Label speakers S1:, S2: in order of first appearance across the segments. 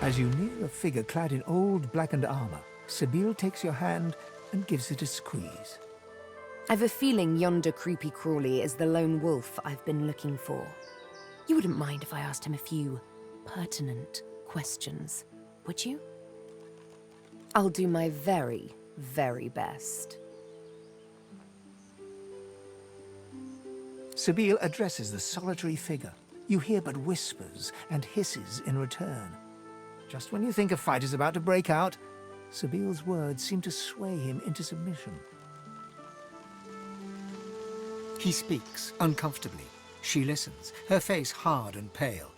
S1: As you near a figure clad in old blackened armor, Sebille takes your hand and gives it a squeeze.
S2: I've a feeling yonder creepy crawly is the lone wolf I've been looking for. You wouldn't mind if I asked him a few pertinent questions, would you? I'll do my very, very best.
S1: Sebille addresses the solitary figure. You hear but whispers and hisses in return. Just when you think a fight is about to break out, Sebille's words seem to sway him into submission. He speaks uncomfortably. She listens, her face hard and pale.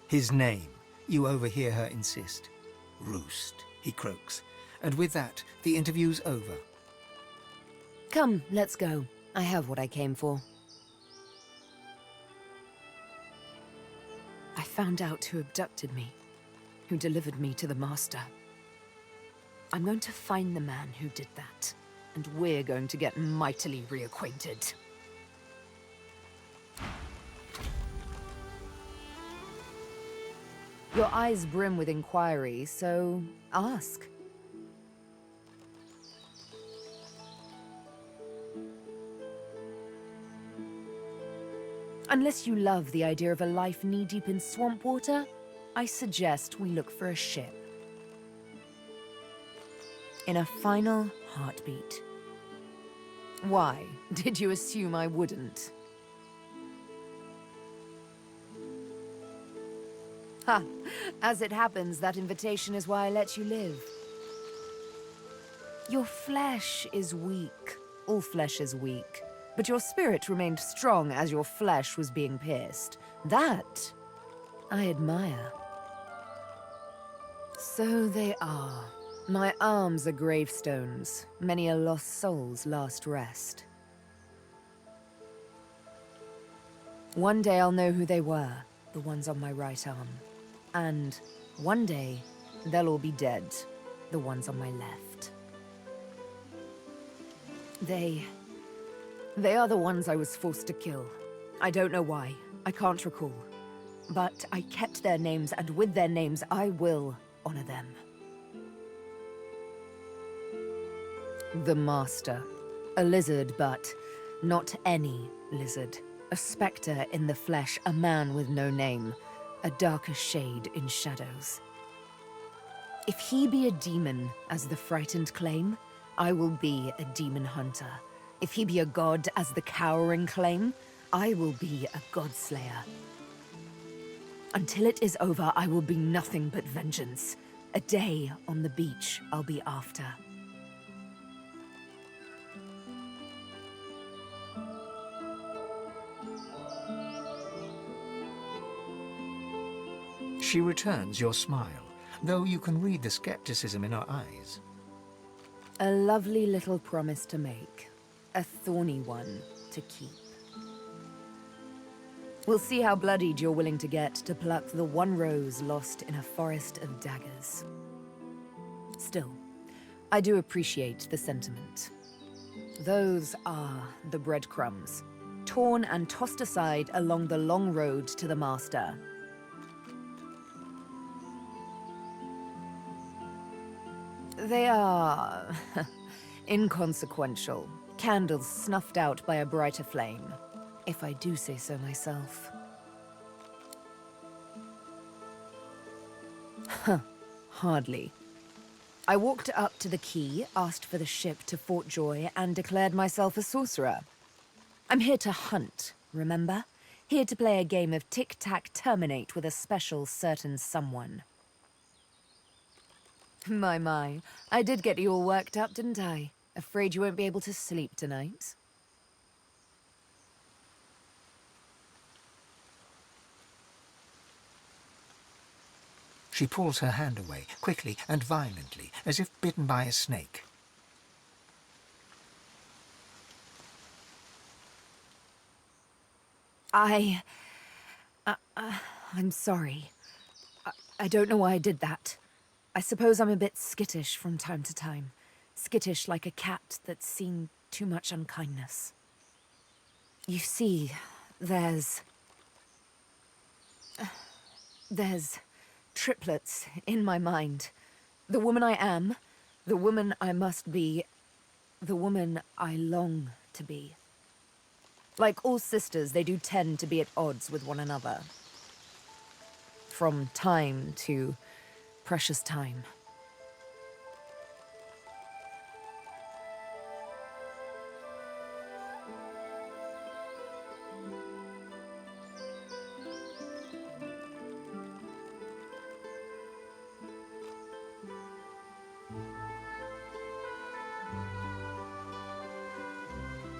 S1: His name, you overhear her insist. Roost, he croaks. And with that, the interview's over.
S2: Come, let's go. I have what I came for. I found out who abducted me, who delivered me to the Master. I'm going to find the man who did that, and we're going to get mightily reacquainted. Your eyes brim with inquiry, so ask. Unless you love the idea of a life knee-deep in swamp water, I suggest we look for a ship. In a final heartbeat. Why? Did you assume I wouldn't? Ha! As it happens, that invitation is why I let you live. Your flesh is weak. All flesh is weak. But your spirit remained strong as your flesh was being pierced. That I admire. So they are. My arms are gravestones, many a lost soul's last rest. One day I'll know who they were, the ones on my right arm. And one day, they'll all be dead, the ones on my left. They are the ones I was forced to kill. I don't know why. I can't recall. But I kept their names, and with their names, I will honor them. The Master. A lizard, but not any lizard. A spectre in the flesh, a man with no name. A darker shade in shadows. If he be a demon, as the frightened claim, I will be a demon hunter. If he be a god, as the cowering claim, I will be a godslayer. Until it is over, I will be nothing but vengeance. A day on the beach I'll be after.
S1: She returns your smile, though you can read the skepticism in her eyes.
S2: A lovely little promise to make. A thorny one to keep. We'll see how bloodied you're willing to get to pluck the one rose lost in a forest of daggers. Still, I do appreciate the sentiment. Those are the breadcrumbs, torn and tossed aside along the long road to the Master. They are inconsequential. Candles snuffed out by a brighter flame, if I do say so myself. Huh, hardly. I walked up to the quay, asked for the ship to Fort Joy, and declared myself a sorcerer. I'm here to hunt, remember? Here to play a game of tic-tac-terminate with a special certain someone. My, I did get you all worked up, didn't I? Afraid you won't be able to sleep tonight?
S1: She pulls her hand away, quickly and violently, as if bitten by a snake.
S2: I'm sorry. I don't know why I did that. I suppose I'm a bit skittish from time to time. Skittish like a cat that's seen too much unkindness. You see, there's Triplets in my mind. The woman I am, the woman I must be, the woman I long to be. Like all sisters, they do tend to be at odds with one another. From time to precious time.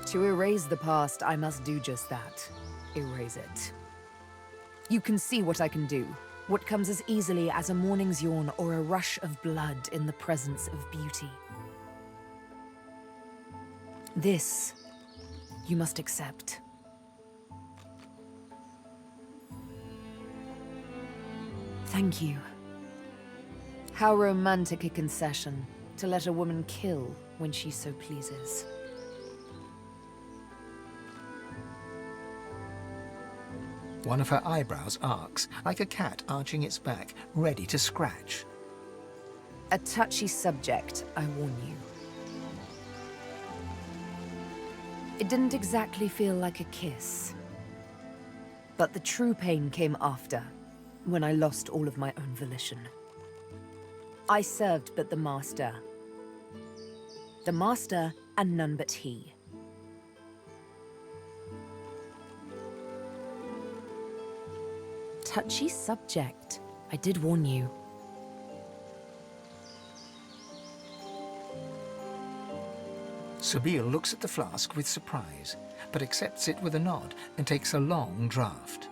S2: To erase the past, I must do just that. Erase it. You can see what I can do. What comes as easily as a morning's yawn or a rush of blood in the presence of beauty. This, you must accept. Thank you. How romantic a concession, to let a woman kill when she so pleases.
S1: One of her eyebrows arcs, like a cat arching its back, ready to scratch.
S2: A touchy subject, I warn you. It didn't exactly feel like a kiss. But the true pain came after, when I lost all of my own volition. I served but the master. The master and none but he. Touchy subject. I did warn you.
S1: Sebille looks at the flask with surprise, but accepts it with a nod and takes a long draught.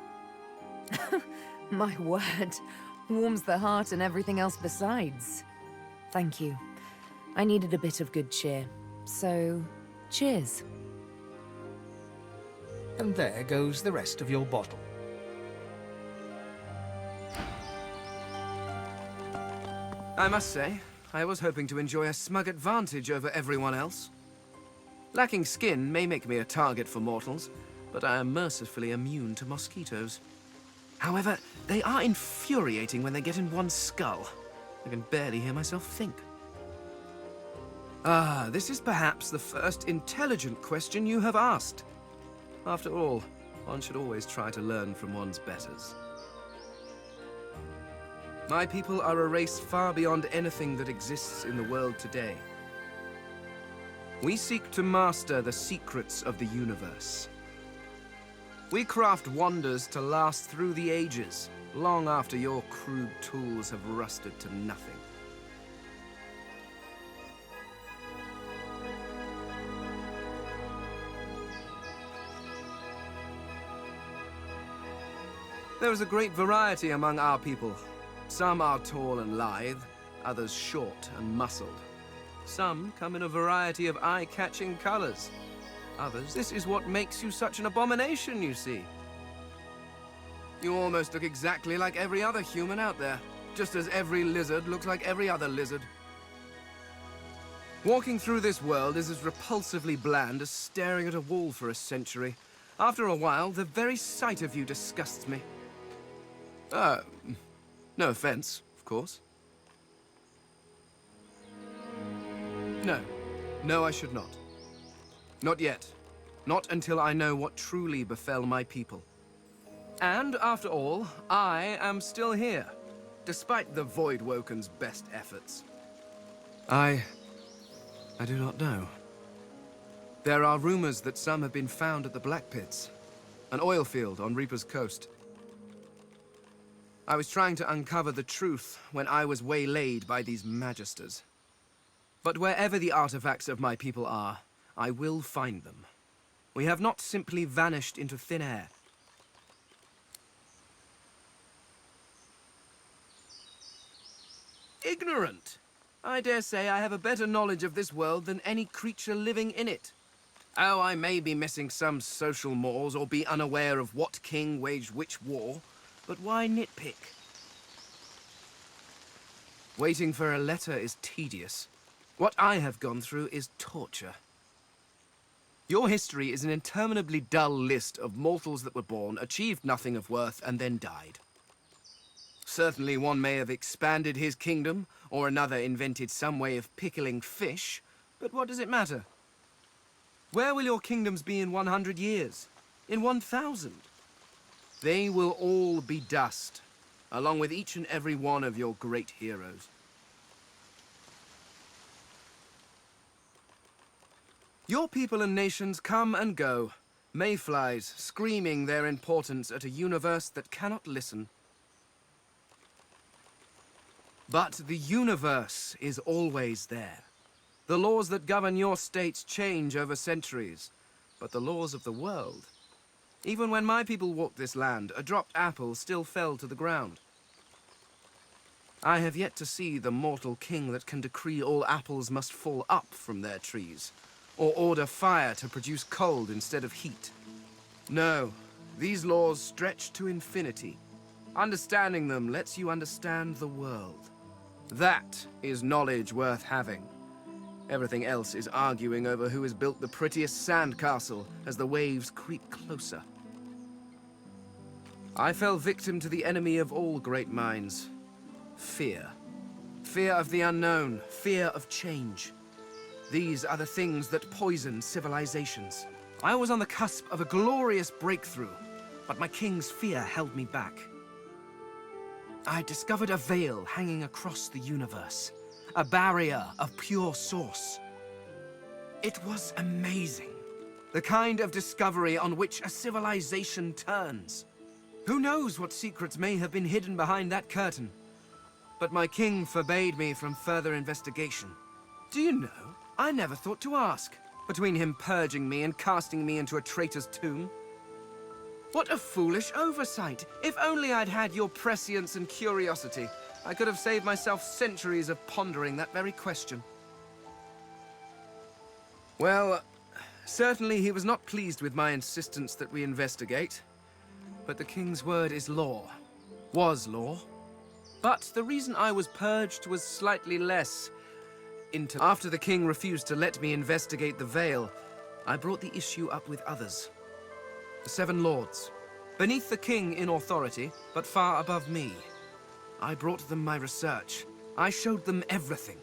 S2: My word. Warms the heart and everything else besides. Thank you. I needed a bit of good cheer. So, cheers.
S1: And there goes the rest of your bottle.
S3: I must say, I was hoping to enjoy a smug advantage over everyone else. Lacking skin may make me a target for mortals, but I am mercifully immune to mosquitoes. However, they are infuriating when they get in one's skull. I can barely hear myself think. Ah, this is perhaps the first intelligent question you have asked. After all, one should always try to learn from one's betters. My people are a race far beyond anything that exists in the world today. We seek to master the secrets of the universe. We craft wonders to last through the ages, long after your crude tools have rusted to nothing. There is a great variety among our people. Some are tall and lithe, others short and muscled. Some come in a variety of eye-catching colors. Others, this is what makes you such an abomination, you see. You almost look exactly like every other human out there, just as every lizard looks like every other lizard. Walking through this world is as repulsively bland as staring at a wall for a century. After a while, the very sight of you disgusts me. No offense, of course. No, I should not. Not yet. Not until I know what truly befell my people. And, after all, I am still here, despite the Voidwoken's best efforts. I do not know. There are rumors that some have been found at the Black Pits, an oil field on Reaper's Coast. I was trying to uncover the truth when I was waylaid by these magisters. But wherever the artifacts of my people are, I will find them. We have not simply vanished into thin air. Ignorant! I dare say I have a better knowledge of this world than any creature living in it. Oh, I may be missing some social mores or be unaware of what king waged which war, but why nitpick? Waiting for a letter is tedious. What I have gone through is torture. Your history is an interminably dull list of mortals that were born, achieved nothing of worth, and then died. Certainly one may have expanded his kingdom, or another invented some way of pickling fish, but what does it matter? Where will your kingdoms be in 100 years? In 1,000? They will all be dust, along with each and every one of your great heroes. Your people and nations come and go, mayflies screaming their importance at a universe that cannot listen. But the universe is always there. The laws that govern your states change over centuries, but the laws of the world... Even when my people walked this land, a dropped apple still fell to the ground. I have yet to see the mortal king that can decree all apples must fall up from their trees, or order fire to produce cold instead of heat. No, these laws stretch to infinity. Understanding them lets you understand the world. That is knowledge worth having. Everything else is arguing over who has built the prettiest sandcastle as the waves creep closer. I fell victim to the enemy of all great minds. Fear. Fear of the unknown, fear of change. These are the things that poison civilizations. I was on the cusp of a glorious breakthrough, but my king's fear held me back. I discovered a veil hanging across the universe. A barrier of pure source. It was amazing. The kind of discovery on which a civilization turns. Who knows what secrets may have been hidden behind that curtain? But my king forbade me from further investigation. Do you know, I never thought to ask, between him purging me and casting me into a traitor's tomb. What a foolish oversight! If only I'd had your prescience and curiosity, I could have saved myself centuries of pondering that very question. Well, certainly he was not pleased with my insistence that we investigate. But the king's word is law. Was law. But the reason I was purged was slightly less After the king refused to let me investigate the veil, I brought the issue up with others. The 7 lords. Beneath the king in authority, but far above me. I brought them my research. I showed them everything.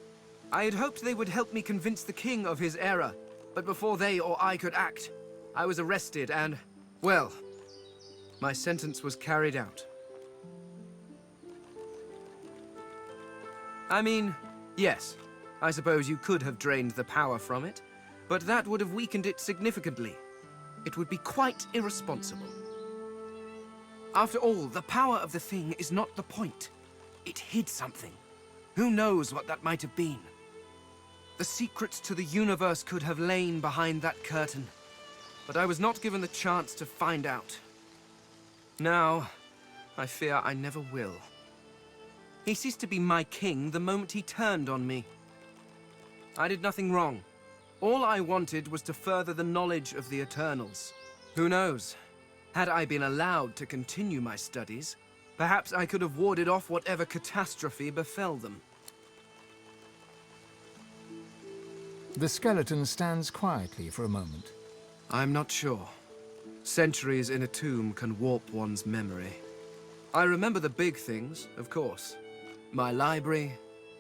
S3: I had hoped they would help me convince the king of his error, but before they or I could act, I was arrested and, well, my sentence was carried out. I mean, yes, I suppose you could have drained the power from it, but that would have weakened it significantly. It would be quite irresponsible. After all, the power of the thing is not the point. It hid something. Who knows what that might have been? The secrets to the universe could have lain behind that curtain, but I was not given the chance to find out. Now, I fear I never will. He ceased to be my king the moment he turned on me. I did nothing wrong. All I wanted was to further the knowledge of the Eternals. Who knows? Had I been allowed to continue my studies, perhaps I could have warded off whatever catastrophe befell them.
S1: The skeleton stands quietly for a moment.
S3: I'm not sure. Centuries in a tomb can warp one's memory. I remember the big things, of course. My library,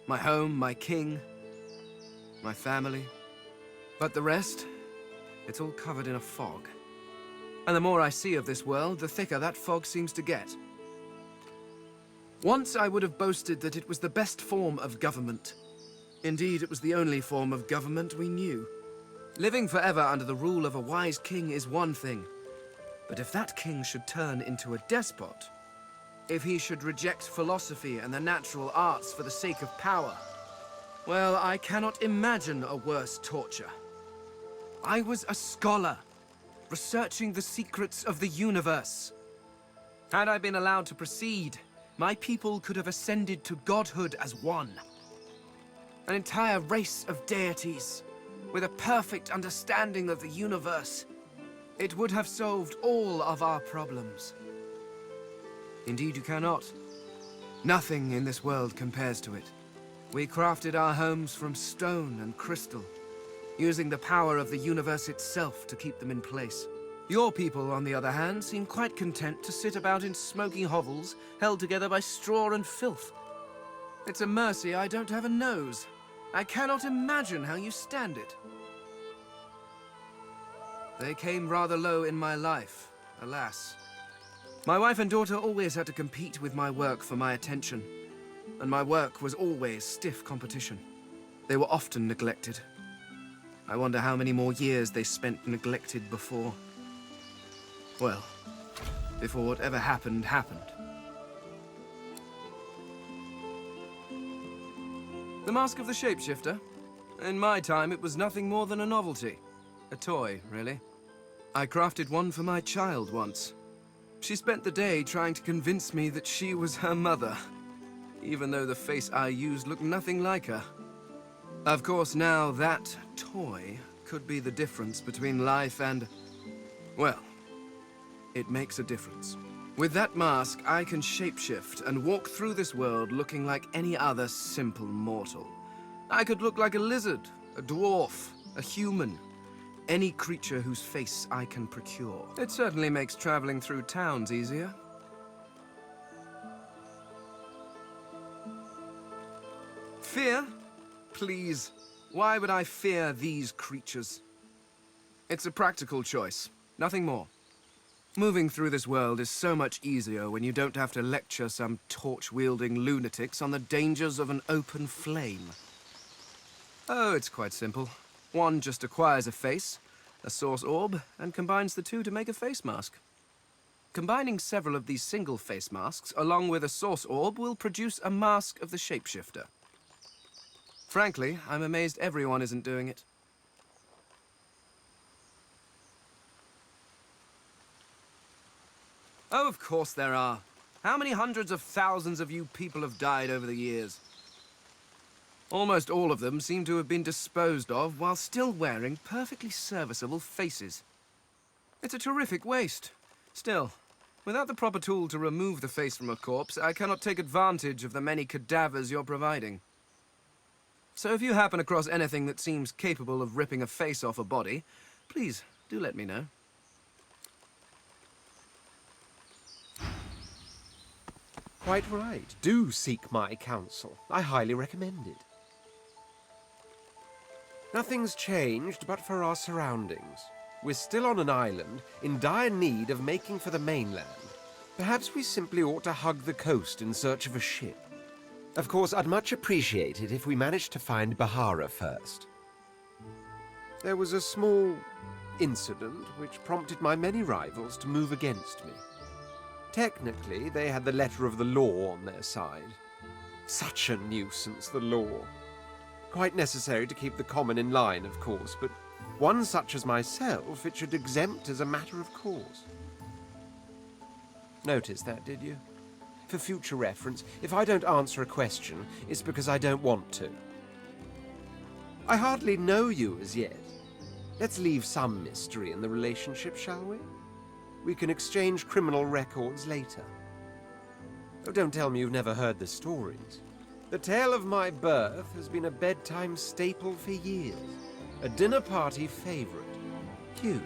S3: my home, my king, my family. But the rest, it's all covered in a fog. And the more I see of this world, the thicker that fog seems to get. Once I would have boasted that it was the best form of government. Indeed, it was the only form of government we knew. Living forever under the rule of a wise king is one thing. But if that king should turn into a despot, if he should reject philosophy and the natural arts for the sake of power, well, I cannot imagine a worse torture. I was a scholar, researching the secrets of the universe. Had I been allowed to proceed, my people could have ascended to godhood as one. An entire race of deities, with a perfect understanding of the universe. It would have solved all of our problems. Indeed, you cannot. Nothing in this world compares to it. We crafted our homes from stone and crystal, using the power of the universe itself to keep them in place. Your people, on the other hand, seem quite content to sit about in smoky hovels, held together by straw and filth. It's a mercy I don't have a nose. I cannot imagine how you stand it. They came rather low in my life, alas. My wife and daughter always had to compete with my work for my attention, and my work was always stiff competition. They were often neglected. I wonder how many more years they spent neglected before. Well, before whatever happened, happened. The Mask of the Shapeshifter? In my time, it was nothing more than a novelty. A toy, really. I crafted one for my child once. She spent the day trying to convince me that she was her mother, even though the face I used looked nothing like her. Of course, now that toy could be the difference between life and... well, it makes a difference. With that mask, I can shapeshift and walk through this world looking like any other simple mortal. I could look like a lizard, a dwarf, a human, any creature whose face I can procure. It certainly makes traveling through towns easier. Fear? Please, why would I fear these creatures? It's a practical choice, nothing more. Moving through this world is so much easier when you don't have to lecture some torch-wielding lunatics on the dangers of an open flame. Oh, it's quite simple. One just acquires a face, a source orb, and combines the two to make a face mask. Combining several of these single face masks along with a source orb will produce a mask of the shapeshifter. Frankly, I'm amazed everyone isn't doing it. Oh, of course there are. How many hundreds of thousands of you people have died over the years? Almost all of them seem to have been disposed of while still wearing perfectly serviceable faces. It's a terrific waste. Still, without the proper tool to remove the face from a corpse, I cannot take advantage of the many cadavers you're providing. So if you happen across anything that seems capable of ripping a face off a body, please do let me know.
S4: Quite right. Do seek my counsel. I highly recommend it. Nothing's changed but for our surroundings. We're still on an island, in dire need of making for the mainland. Perhaps we simply ought to hug the coast in search of a ship. Of course, I'd much appreciate it if we managed to find Bahara first. There was a small incident which prompted my many rivals to move against me. Technically, they had the letter of the law on their side. Such a nuisance, the law. Quite necessary to keep the common in line, of course, but one such as myself it should exempt as a matter of course. Notice that, did you? For future reference, if I don't answer a question, it's because I don't want to. I hardly know you as yet. Let's leave some mystery in the relationship, shall we? We can exchange criminal records later. Oh, don't tell me you've never heard the stories. The tale of my birth has been a bedtime staple for years. A dinner party favorite. Cute.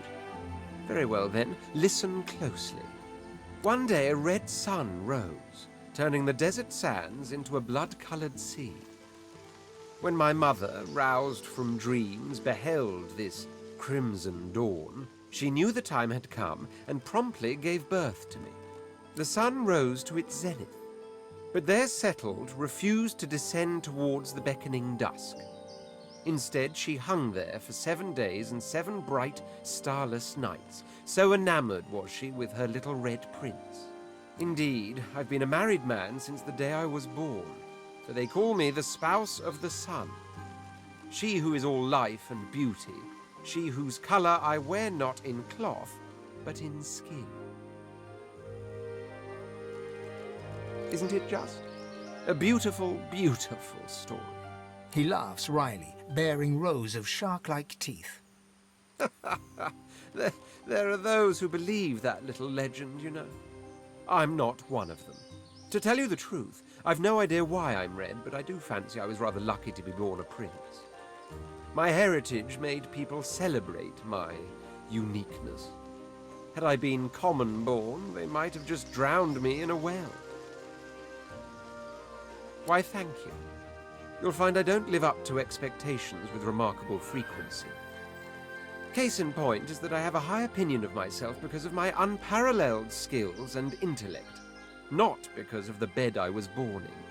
S4: Very well then, listen closely. One day a red sun rose, turning the desert sands into a blood-colored sea. When my mother, roused from dreams, beheld this crimson dawn, she knew the time had come and promptly gave birth to me. The sun rose to its zenith, but there settled, refused to descend towards the beckoning dusk. Instead, she hung there for 7 days and 7 bright, starless nights. So enamored was she with her little red prince. Indeed, I've been a married man since the day I was born, so they call me the spouse of the sun. She who is all life and beauty, she whose colour I wear not in cloth, but in skin. Isn't it just? A beautiful, beautiful story.
S1: He laughs wryly, baring rows of shark-like teeth.
S4: There are those who believe that little legend, you know. I'm not one of them. To tell you the truth, I've no idea why I'm red, but I do fancy I was rather lucky to be born a prince. My heritage made people celebrate my uniqueness. Had I been common-born, they might have just drowned me in a well. Why, thank you. You'll find I don't live up to expectations with remarkable frequency. Case in point is that I have a high opinion of myself because of my unparalleled skills and intellect, not because of the bed I was born in.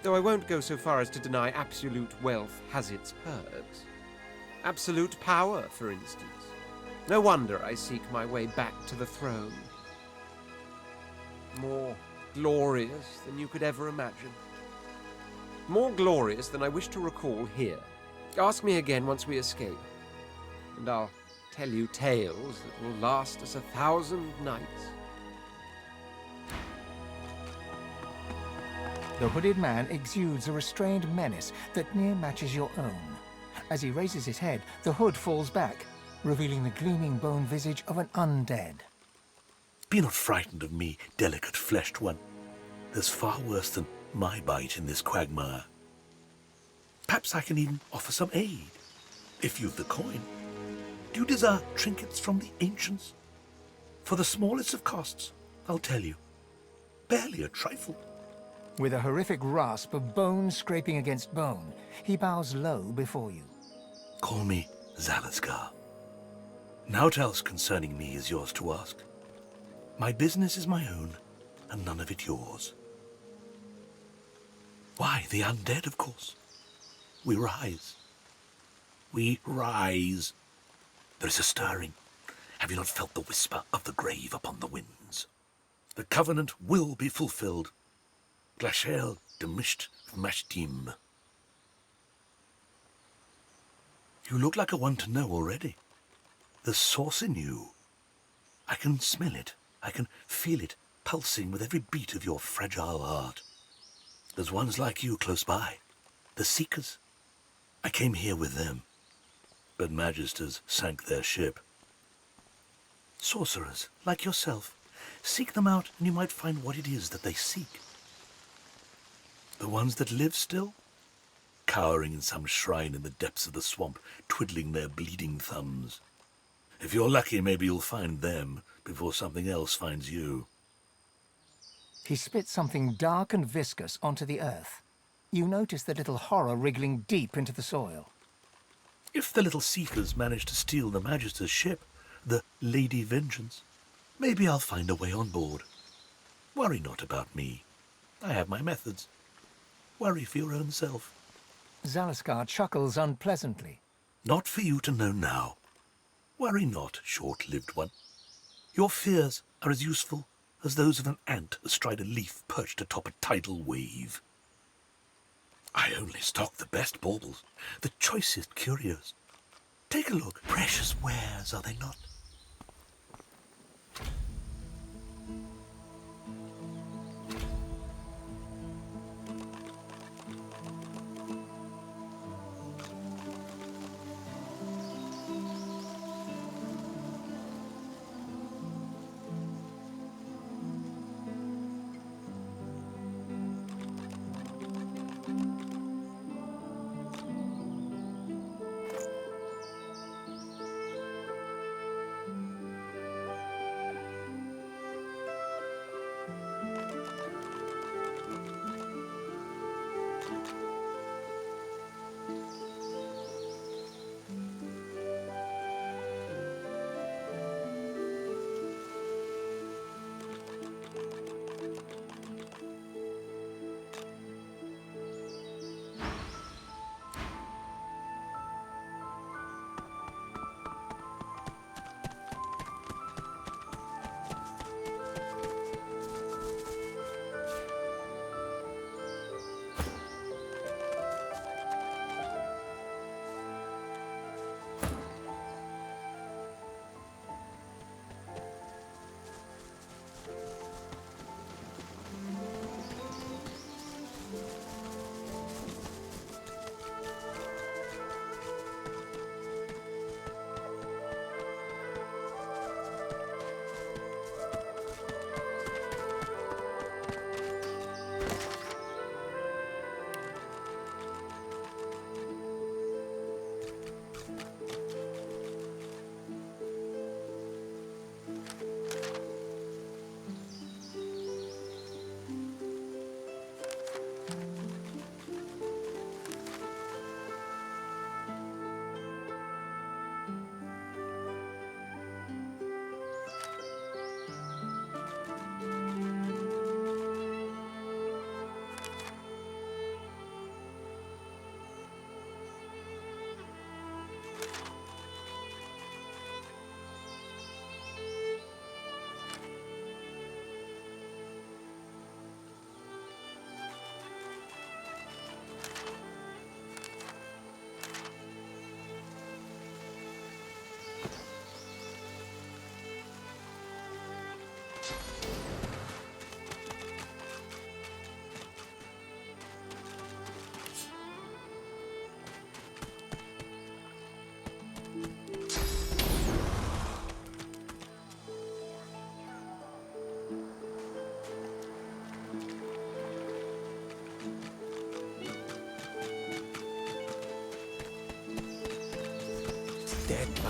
S4: Though I won't go so far as to deny absolute wealth has its perks. Absolute power, for instance. No wonder I seek my way back to the throne. More glorious than you could ever imagine. More glorious than I wish to recall here. Ask me again once we escape, and I'll tell you tales that will last us 1,000 nights.
S1: The hooded man exudes a restrained menace that near matches your own. As he raises his head, the hood falls back, revealing the gleaming bone visage of an undead.
S5: Be not frightened of me, delicate-fleshed one. There's far worse than my bite in this quagmire. Perhaps I can even offer some aid, if you've the coin. Do you desire trinkets from the ancients? For the smallest of costs, I'll tell you. Barely a trifle.
S1: With a horrific rasp of bone scraping against bone, he bows low before you.
S5: Call me Zaleskar. Naught else concerning me is yours to ask. My business is my own, and none of it yours. Why, the undead, of course. We rise. We rise. There is a stirring. Have you not felt the whisper of the grave upon the winds? The covenant will be fulfilled. Glashel demisht vmashtim. You look like a one to know already. There's source in you. I can smell it. I can feel it pulsing with every beat of your fragile heart. There's ones like you close by. The Seekers. I came here with them, but Magisters sank their ship. Sorcerers, like yourself, seek them out and you might find what it is that they seek. The ones that live still? Cowering in some shrine in the depths of the swamp, twiddling their bleeding thumbs. If you're lucky, maybe you'll find them before something else finds you.
S1: He spits something dark and viscous onto the earth. You notice the little horror wriggling deep into the soil.
S5: If the little Seekers manage to steal the Magister's ship, the Lady Vengeance, maybe I'll find a way on board. Worry not about me. I have my methods. Worry for your own self.
S1: Zaleskar chuckles unpleasantly.
S5: Not for you to know now. Worry not, short-lived one. Your fears are as useful as those of an ant astride a leaf perched atop a tidal wave. I only stock the best baubles, the choicest curios. Take a look. Precious wares, are they not?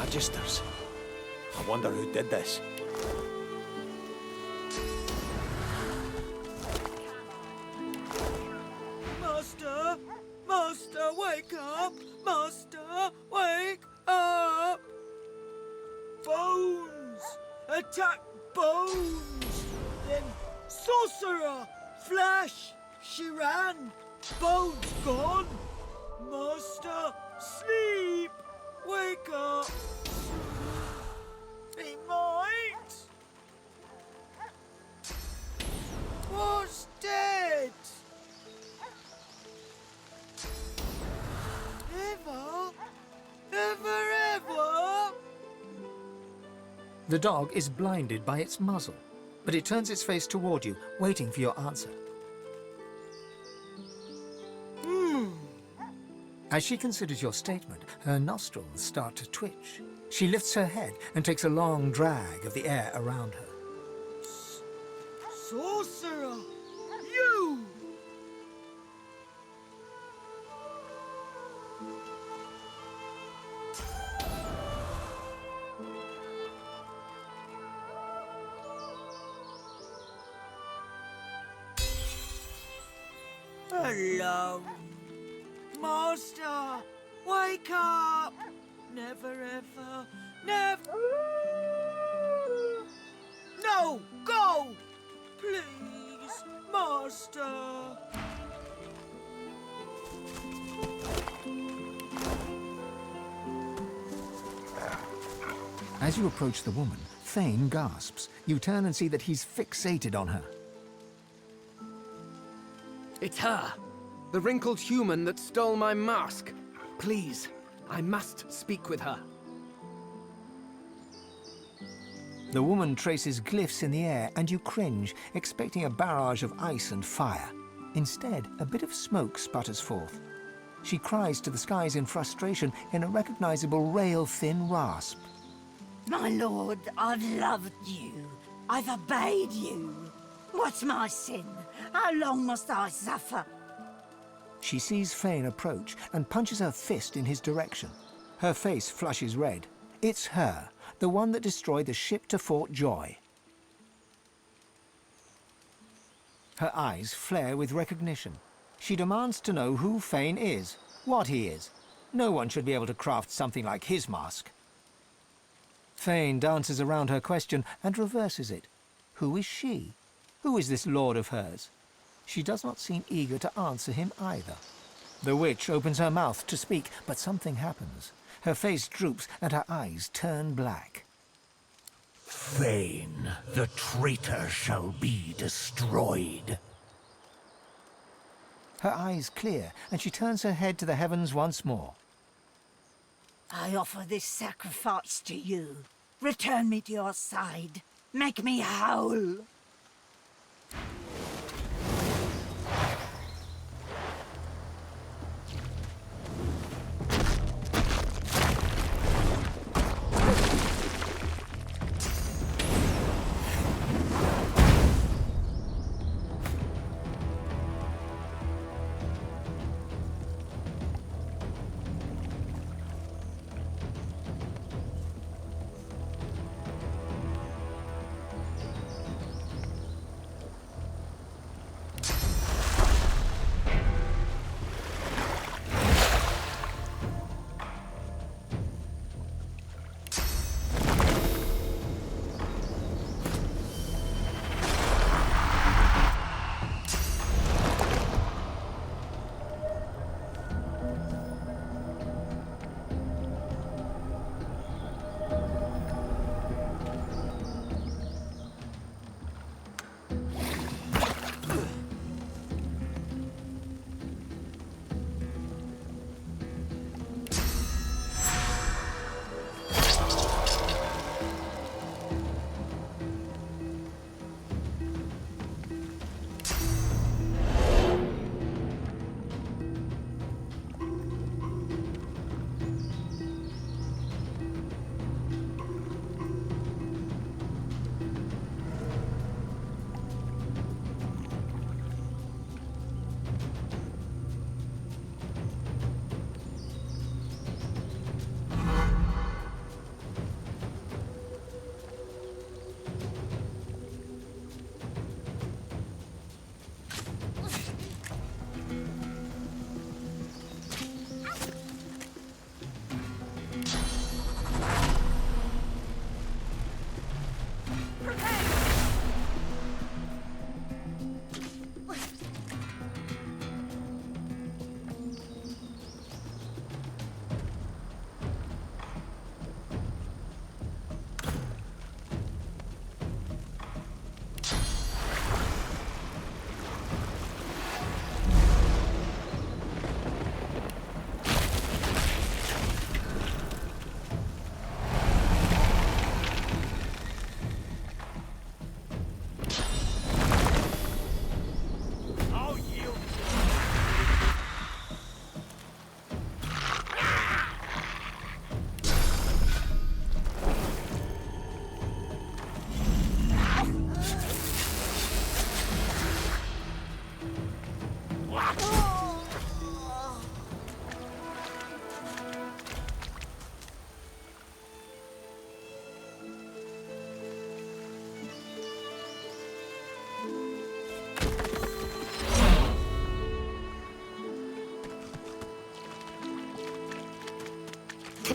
S6: Magisters. I wonder who did this.
S7: Master! Master, wake up! Master, wake up! Bones! Attack bones! Then sorcerer! Flash! She ran! Bones gone! Master, sleep! Wake up! He might! Was dead! Ever? Ever?
S1: The dog is blinded by its muzzle, but it turns its face toward you, waiting for your answer. As she considers your statement, her nostrils start to twitch. She lifts her head and takes a long drag of the air around her.
S7: Sorcerer! You! Hello. Master, wake up! Never ever, never... No, go! Please, Master.
S1: As you approach the woman, Fane gasps. You turn and see that he's fixated on her.
S3: It's her! The wrinkled human that stole my mask. Please, I must speak with her.
S1: The woman traces glyphs in the air, and you cringe, expecting a barrage of ice and fire. Instead, a bit of smoke sputters forth. She cries to the skies in frustration in a recognizable rail-thin rasp.
S8: My lord, I've loved you. I've obeyed you. What's my sin? How long must I suffer?
S1: She sees Fane approach and punches her fist in his direction. Her face flushes red. It's her, the one that destroyed the ship to Fort Joy. Her eyes flare with recognition. She demands to know who Fane is, what he is. No one should be able to craft something like his mask. Fane dances around her question and reverses it. Who is she? Who is this lord of hers? She does not seem eager to answer him either. The witch opens her mouth to speak, but something happens. Her face droops and her eyes turn black.
S5: Fane, the traitor shall be destroyed.
S1: Her eyes clear, and she turns her head to the heavens once more.
S8: I offer this sacrifice to you. Return me to your side. Make me whole.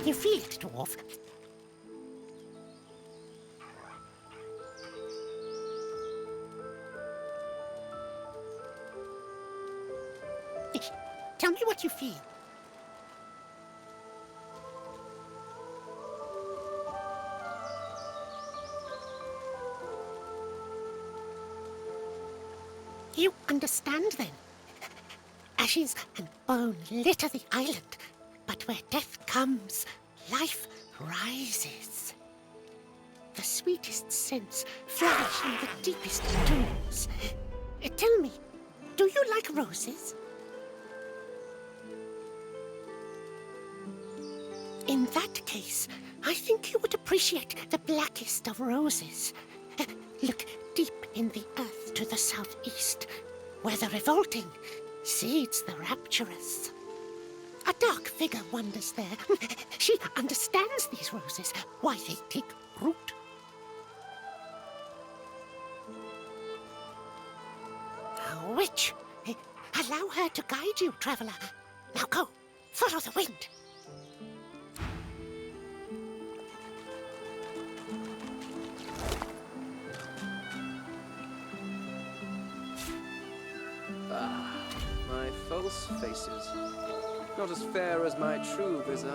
S9: Can you feel it, dwarf? Tell me what you feel. You understand, then? Ashes and bone litter the island, but where death comes, life rises. The sweetest scents flourish in the deepest tombs. Tell me, do you like roses? In that case, I think you would appreciate the blackest of roses. Look deep in the earth to the southeast, where the revolting seeds the rapturous. A dark figure wanders there. She understands these roses, why they take root. A witch. Allow her to guide you, traveler. Now go, follow the wind.
S3: My false faces. Not as fair as my true visage,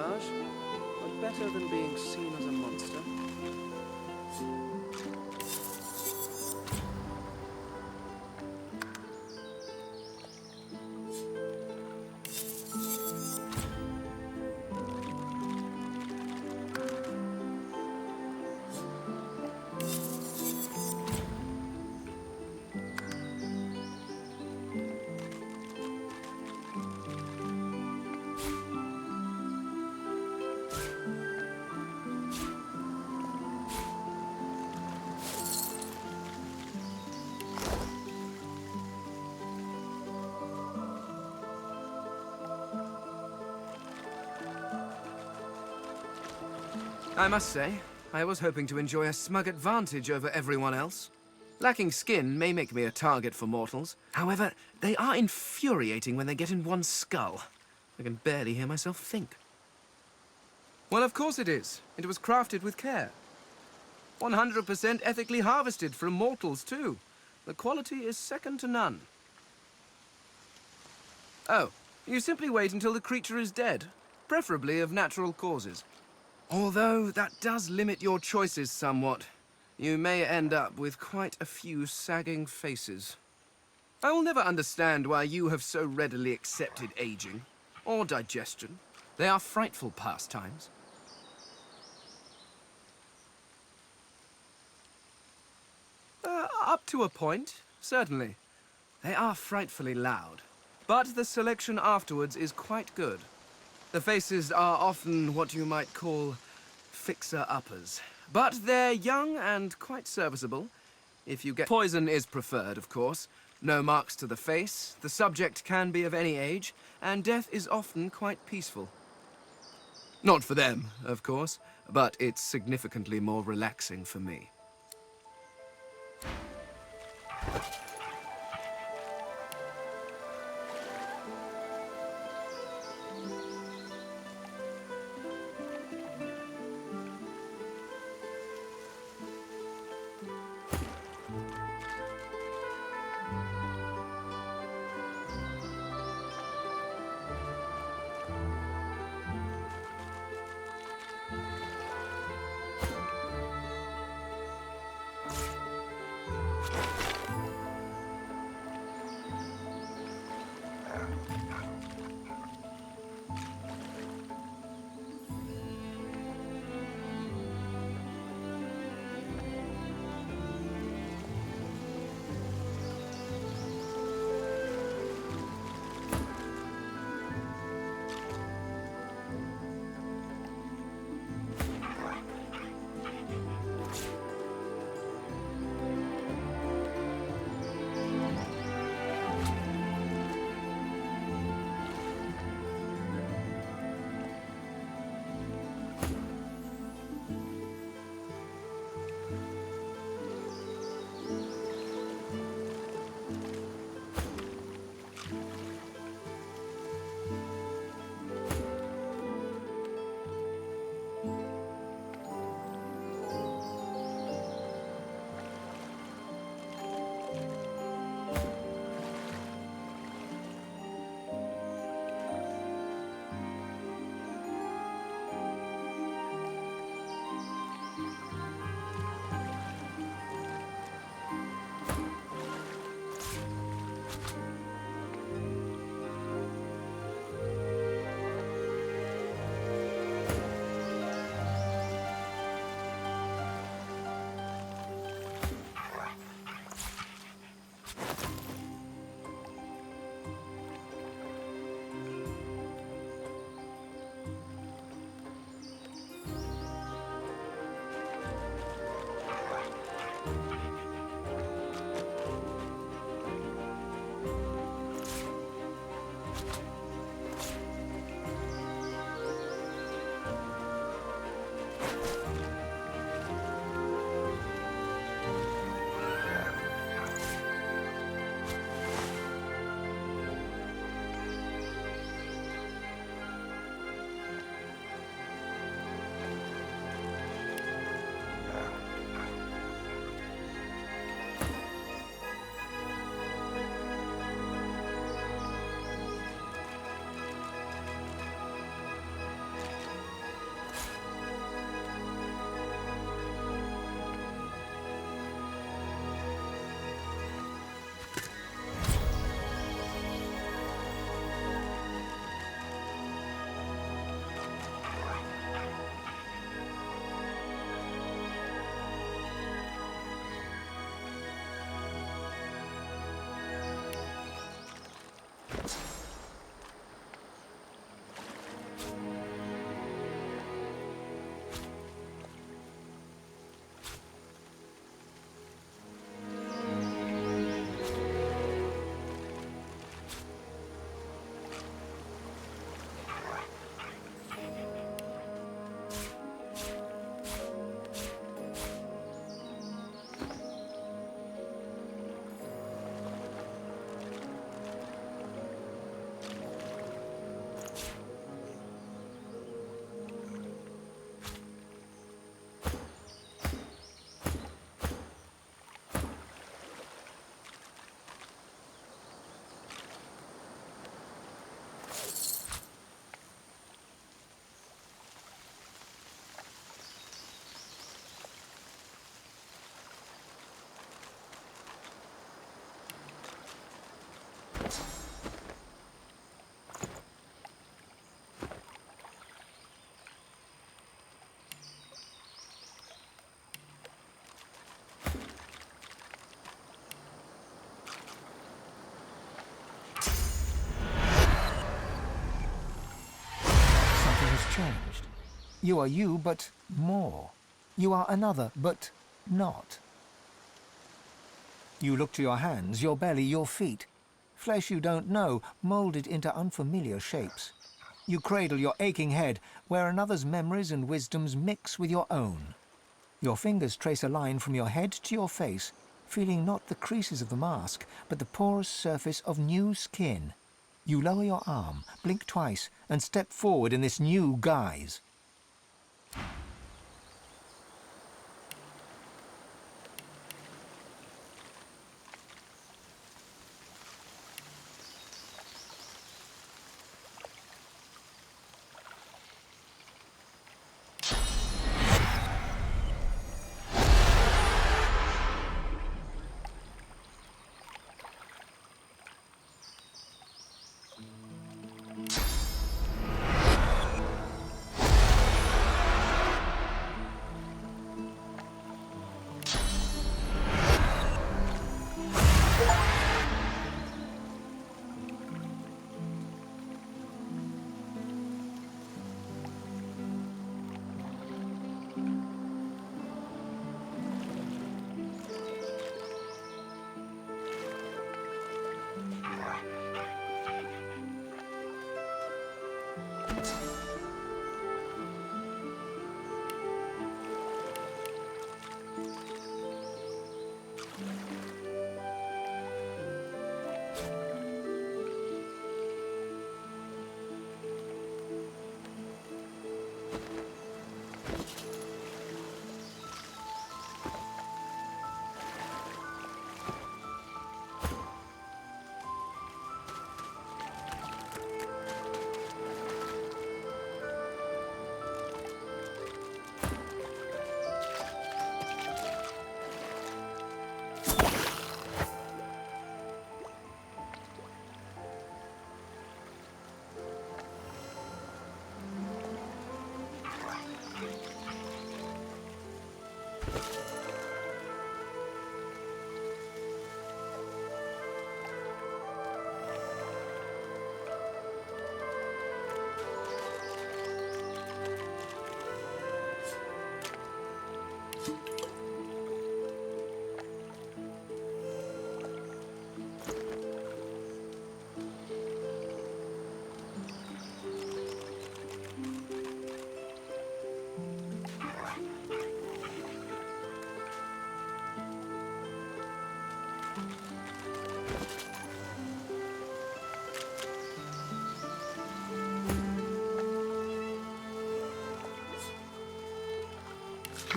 S3: but better than being seen as a monster. I must say, I was hoping to enjoy a smug advantage over everyone else. Lacking skin may make me a target for mortals. However, they are infuriating when they get in one's skull. I can barely hear myself think. Well, of course it is. It was crafted with care. 100% ethically harvested from mortals, too. The quality is second to none. Oh, you simply wait until the creature is dead, preferably of natural causes. Although that does limit your choices somewhat. You may end up with quite a few sagging faces. I will never understand why you have so readily accepted aging, or digestion. They are frightful pastimes. Up to a point, certainly. They are frightfully loud. But the selection afterwards is quite good. The faces are often what you might call fixer-uppers. But they're young and quite serviceable. If you get... Poison is preferred, of course. No marks to the face, the subject can be of any age, and death is often quite peaceful. Not for them, of course, but it's significantly more relaxing for me.
S1: You are you, but more. You are another, but not. You look to your hands, your belly, your feet. Flesh you don't know, moulded into unfamiliar shapes. You cradle your aching head, where another's memories and wisdoms mix with your own. Your fingers trace a line from your head to your face, feeling not the creases of the mask, but the porous surface of new skin. You lower your arm, blink twice, and step forward in this new guise.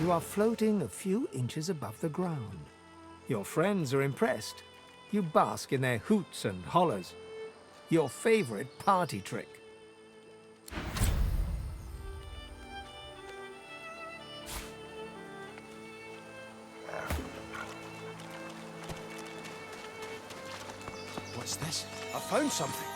S1: You are floating a few inches above the ground. Your friends are impressed. You bask in their hoots and hollers. Your favorite party trick.
S6: What's this? I found something.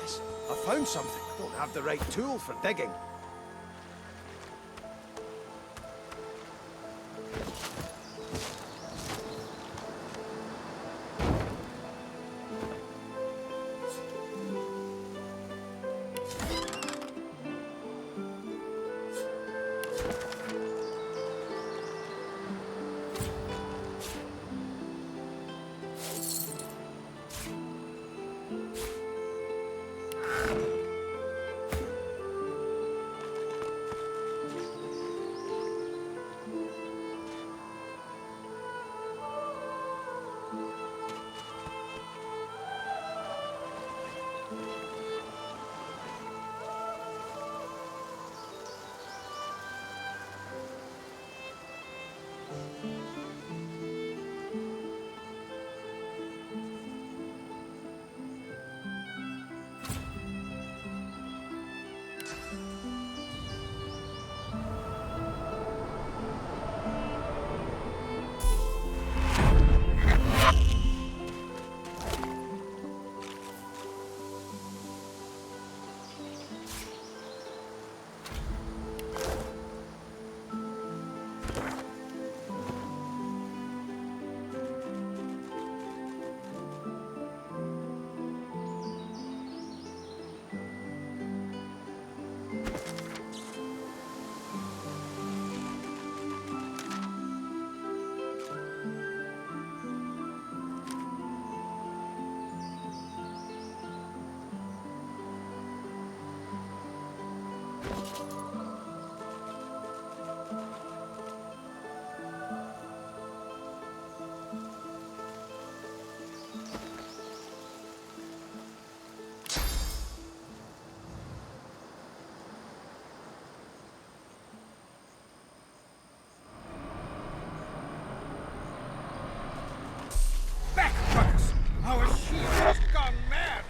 S6: This? I found something. I don't have the right tool for digging. Backwards! Our shield has gone mad!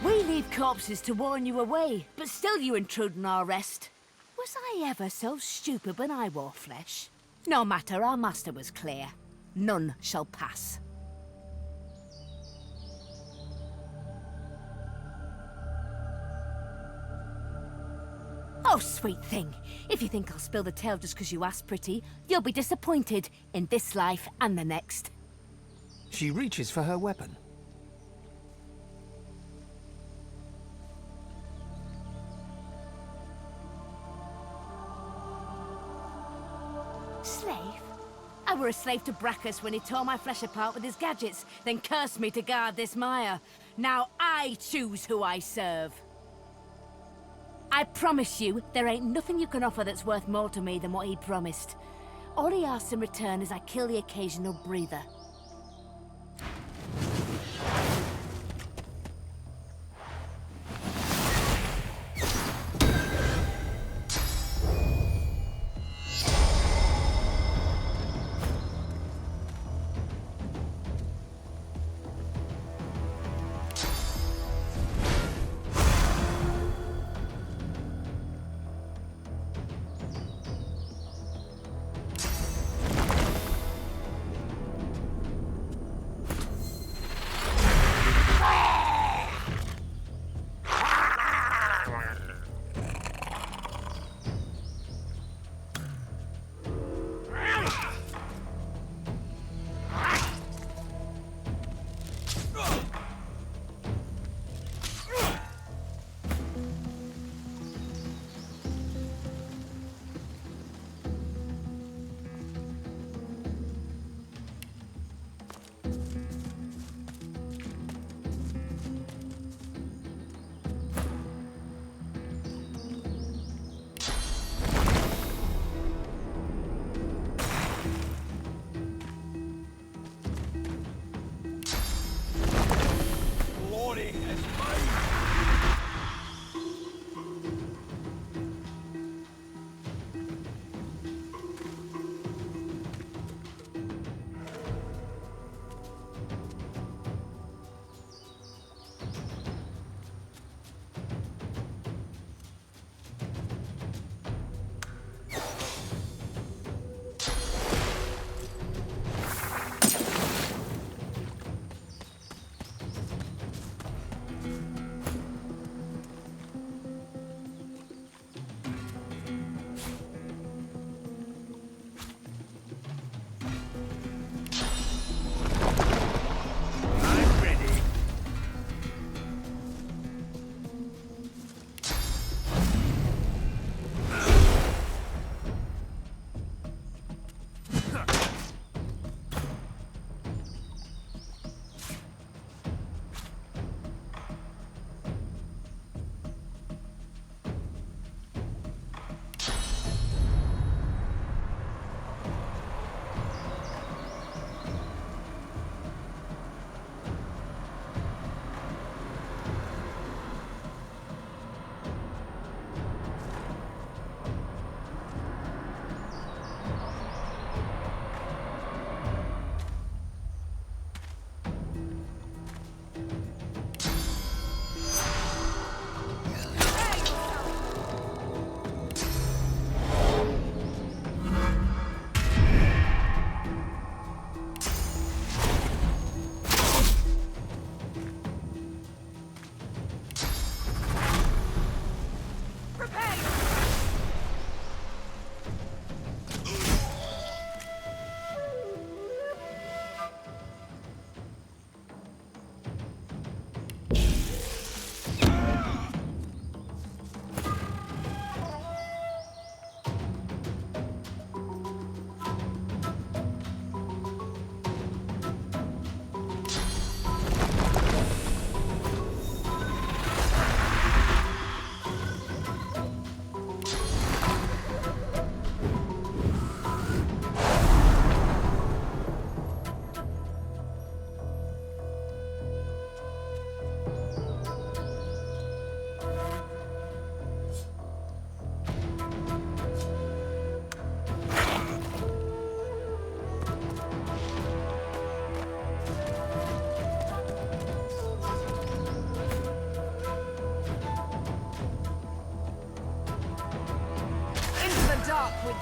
S10: We leave corpses to warn you away, but still you intrude on our rest. Was I ever so stupid when I wore flesh? No matter, our master was clear. None shall pass. Oh, sweet thing. If you think I'll spill the tale just because you asked pretty, you'll be disappointed in this life and the next.
S1: She reaches for her weapon.
S10: Slave? I were a slave to Brachus when he tore my flesh apart with his gadgets, then cursed me to guard this mire. Now I choose who I serve. I promise you, there ain't nothing you can offer that's worth more to me than what he promised. All he asks in return is I kill the occasional breather.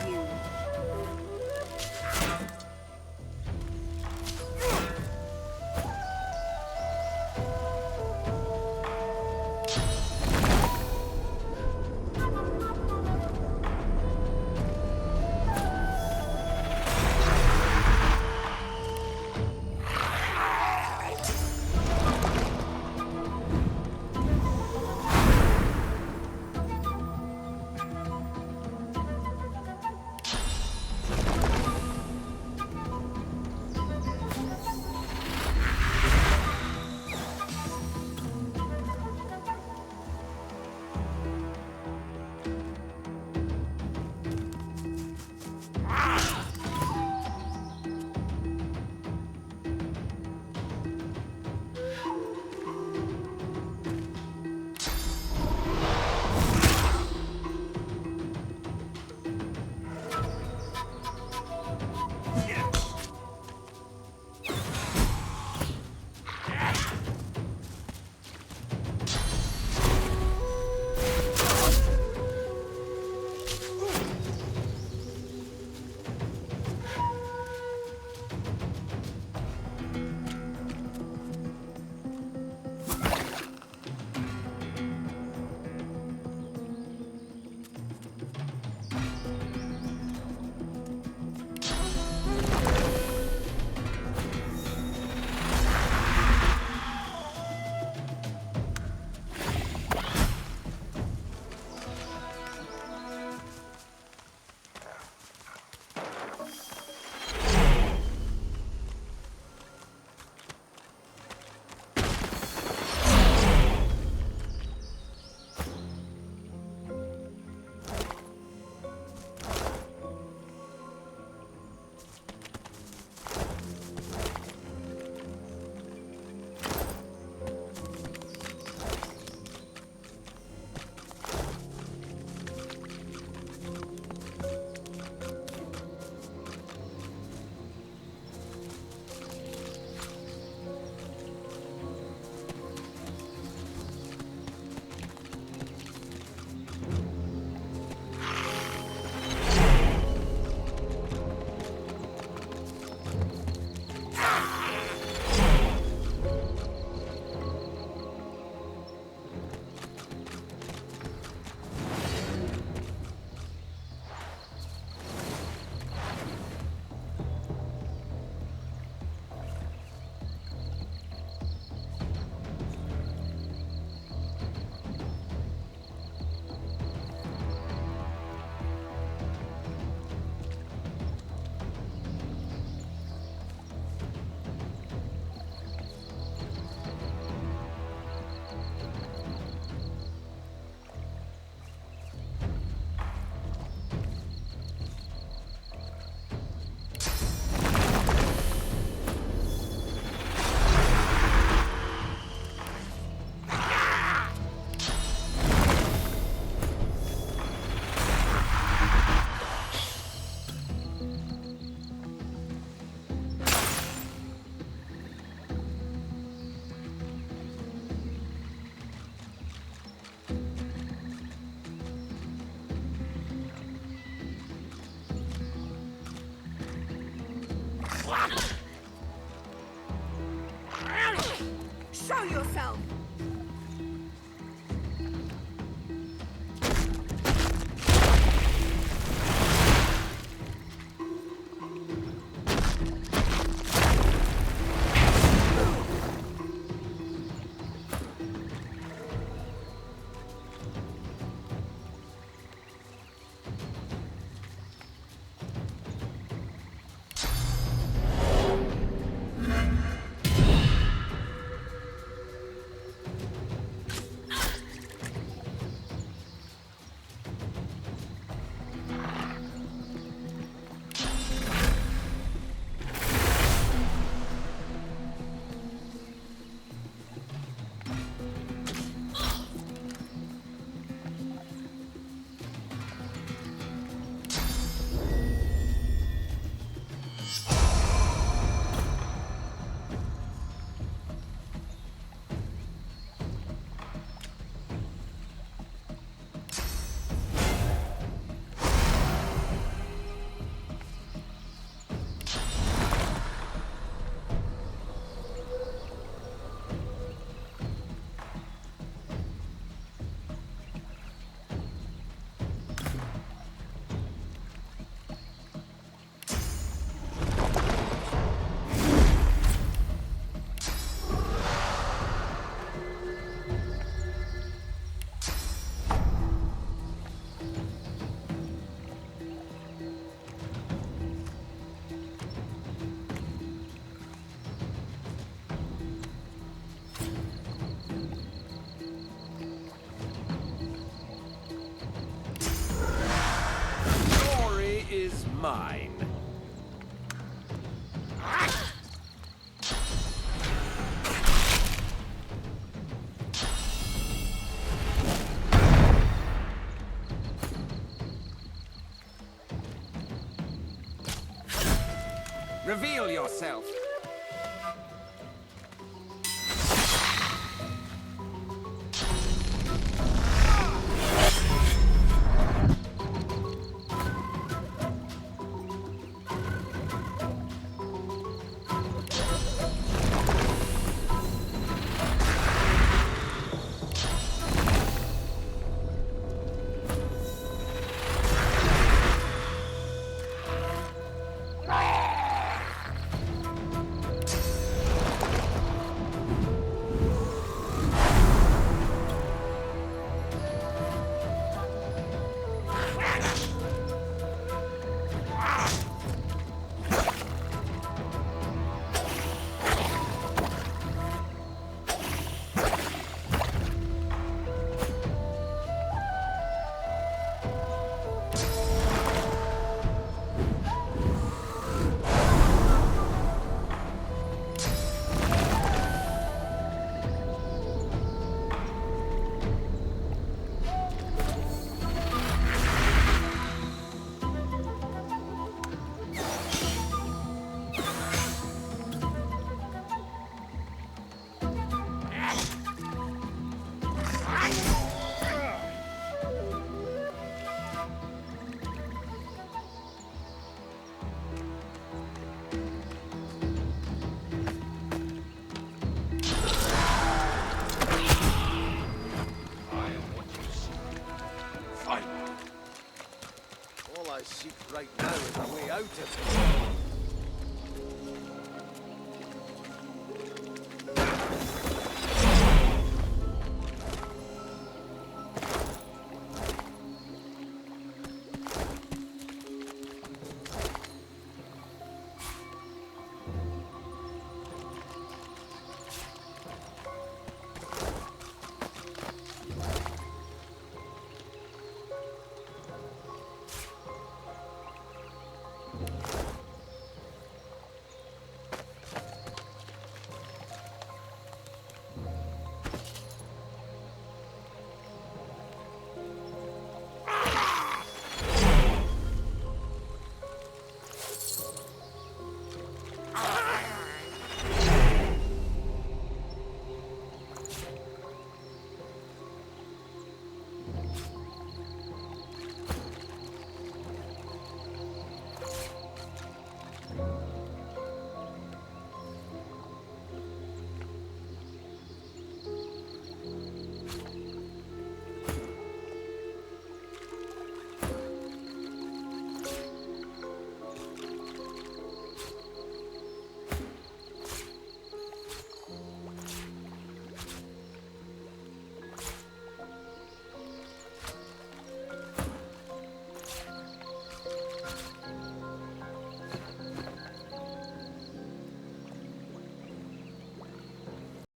S8: you. Show yourself!
S4: mine. Reveal yourself.